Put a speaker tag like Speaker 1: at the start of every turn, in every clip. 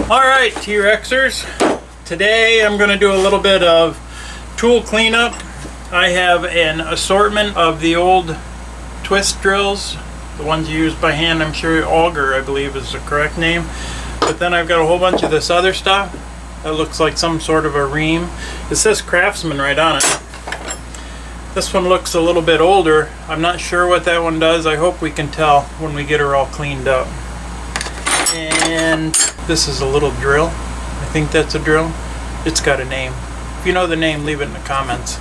Speaker 1: Alright, T-Rexers, today I'm going to do a little bit of tool cleanup. I have an assortment of the old twist drills, the ones you use by hand. I'm sure Auger, I believe, is the correct name. But then I've got a whole bunch of this other stuff that looks like some sort of a Ream. It says Craftsman right on it. This one looks a little bit older. I'm not sure what that one does. I hope we can tell when we get her all cleaned up. And this is a little drill. I think that's a drill. It's got a name. If you know the name, leave it in the comments.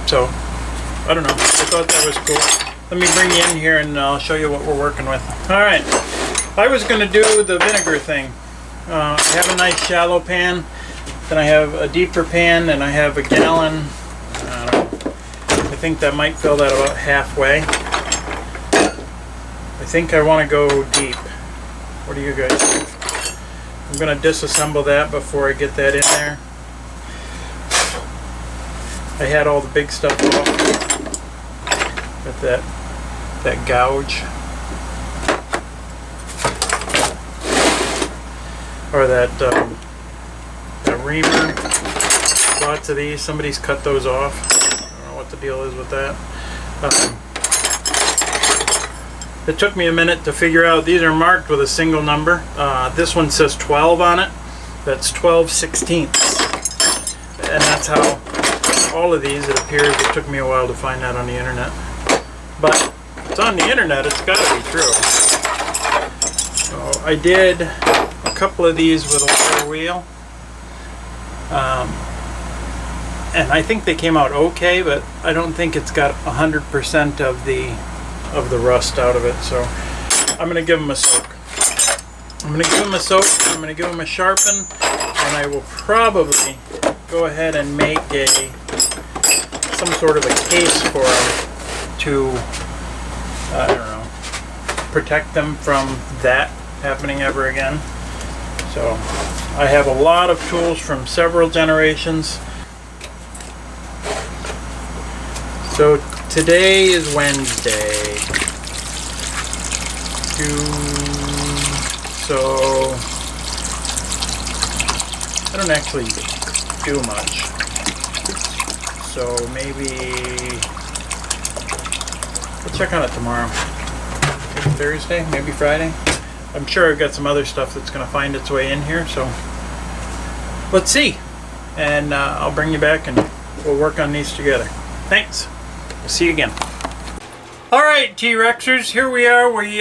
Speaker 1: So, I don't know. I thought that was cool. Let me bring you in here and I'll show you what we're working with. Alright. I was going to do the vinegar thing. I have a nice shallow pan. Then I have a deeper pan and I have a gallon. I don't know. I think that might fill that about halfway. I think I want to go deep. What do you guys think? I'm going to disassemble that before I get that in there. I had all the big stuff off. Got that gouge. Or that reamer. Lots of these. Somebody's cut those off. I don't know what the deal is with that. It took me a minute to figure out. These are marked with a single number. This one says 12 on it. That's 12/16ths. And that's how all of these, it appears. It took me a while to find that on the internet. But it's on the internet. It's got to be true. So I did a couple of these with a wire wheel. And I think they came out okay, but I don't think it's got 100% of the rust out of it, so I'm going to give them a soak. I'm going to give them a soak, I'm going to give them a sharpen, and I will probably go ahead and make some sort of a case for them to, I don't know, protect them from that happening ever again. So I have a lot of tools from several generations. So today is Wednesday. So I don't actually do much. So maybe we'll check on it tomorrow. Maybe Thursday, maybe Friday. I'm sure I've got some other stuff that's going to find its way in here, so let's see. And I'll bring you back and we'll work on these together. Thanks. We'll see you again. Alright, T-Rexers, here we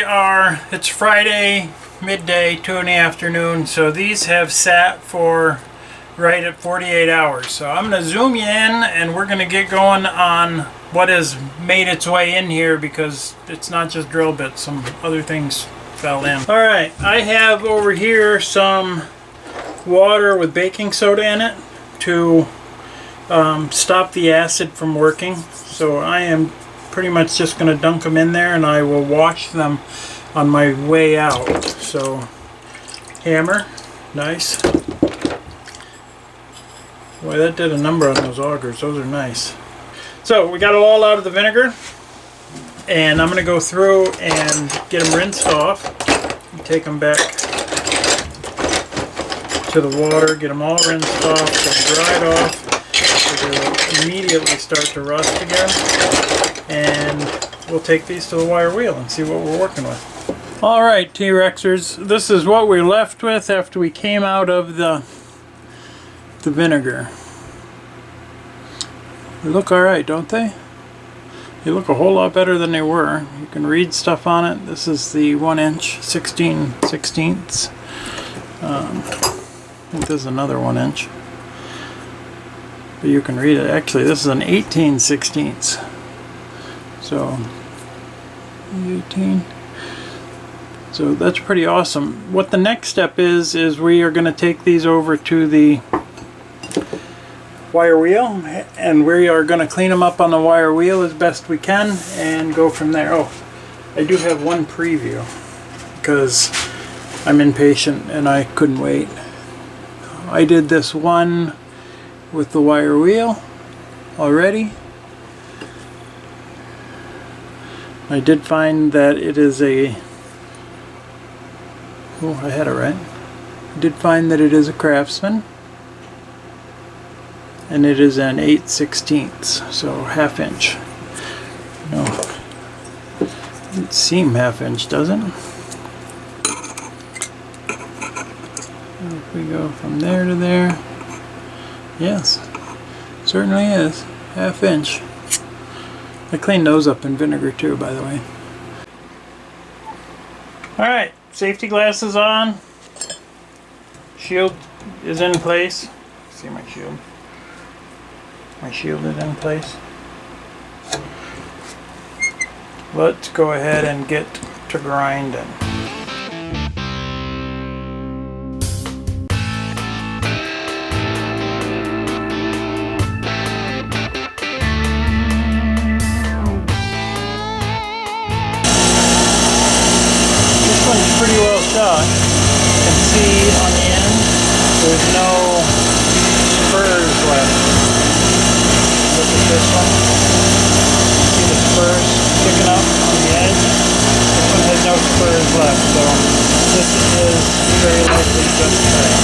Speaker 1: are. It's Friday, midday, 2 in the afternoon. So these have sat for right at 48 hours. So I'm going to zoom you in and we're going to get going on what has made its way in here, because it's not just drill bits, some other things fell in. Alright, I have over here some water with baking soda in it to stop the acid from working. So I am pretty much just going to dunk them in there and I will wash them on my way out. So hammer, nice. Boy, that did a number on those augers. Those are nice. So we got it all out of the vinegar, and I'm going to go through and get them rinsed off. Take them back to the water, get them all rinsed off, get them dried off. So they'll immediately start to rust again. And we'll take these to the wire wheel and see what we're working with. Alright, T-Rexers, this is what we're left with after we came out of the vinegar. They look alright, don't they? They look a whole lot better than they were. You can read stuff on it. This is the 1" 16/16ths. I think this is another 1". But you can read it. Actually, this is an 18/16. So 18. So that's pretty awesome. What the next step is we are going to take these over to the wire wheel, and we are going to clean them up on the wire wheel as best we can and go from there. Oh, I do have one preview because I'm impatient and I couldn't wait. I did this one with the wire wheel already. I did find that it is a, oh, I had it right. I did find that it is a Craftsman, and it is an 8/16, so half inch. No, doesn't seem half inch, does it? If we go from there to there, yes, certainly is half inch. I cleaned those up in vinegar too, by the way. Alright, safety glasses on. Shield is in place. See my shield? My shield is in place. Let's go ahead and get to grinding. Pretty well shot. You can see on the end there's no spurs left. Look at this one. See the spurs sticking up on the edge? This one has no spurs left, so this is very likely just right.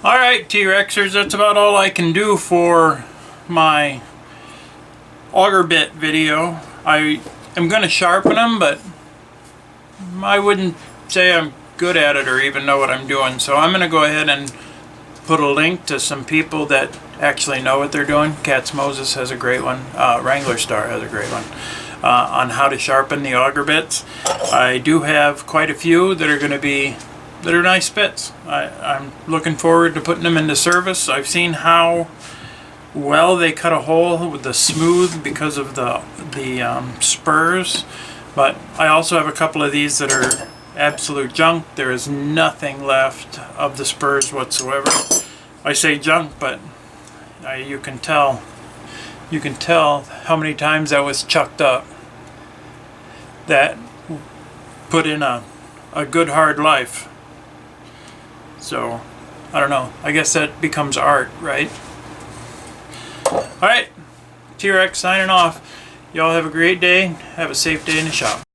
Speaker 1: Alright, T-Rexers, that's about all I can do for my auger bit video. I am going to sharpen them, but I wouldn't say I'm good at it or even know what I'm doing. So I'm going to go ahead and put a link to some people that actually know what they're doing. Katz Moses has a great one. Wranglerstar has a great one on how to sharpen the auger bits. I do have quite a few that are going to be nice bits. I'm looking forward to putting them into service. I've seen how well they cut a hole with the smooth because of the spurs, but I also have a couple of these that are absolute junk. There is nothing left of the spurs whatsoever. I say junk, but you can tell how many times that was chucked up. That put in a good hard life. So, I don't know. I guess that becomes art, right? Alright, T-Rex signing off. Y'all have a great day. Have a safe day in the shop.